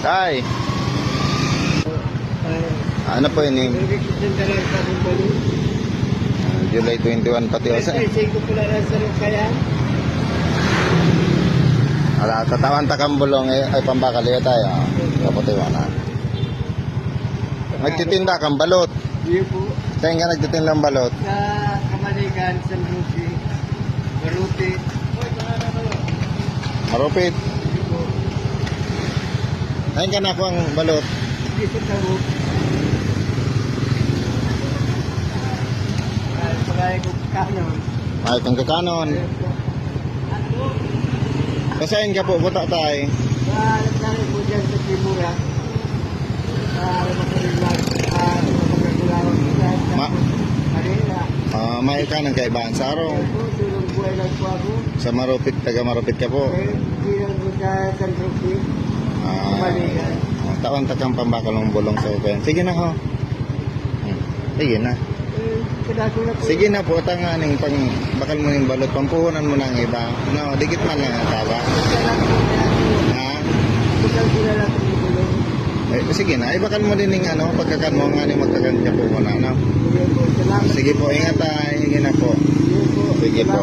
Tay, ano po yun? July 21 pati o sa. Ala, tatawan takang bulong ay pambakal yun tayo. Kaputiwan na. Nagtitinda kang balot. Iyo po. Saan ka nagtitinda ng balot? Sa Kamalikan, San Lucy, Baruti. Marupit. Iyo po. Saan ka na po ang balot? Dito sa root. Pagkaya ko kanon. Ay, kang kakanon. Iyo po. Kasain ka po, buta tayo. Nalagay po dyan sa Timura. Manila. May ka ng kaibaan sa araw. Sulong buhay lang po ako. Sa Marupit, taga Marupit ka po. Bilang po sa San Lucy, Kamalikan. Taon takang pambakal ng bulong sa open. Sige na ho. Sige na. Kadako na po. Sige na po, tanganing pang bakal mo yung balot, pampuhunan mo ng iba. No, dikit man lang ang taba. Ha? Sige na, ay bakal mo din yung ano, pagkakan mo nga ni magkagantya po mo na, no? Sige po, ingat tayo. Sige na po. Sige po.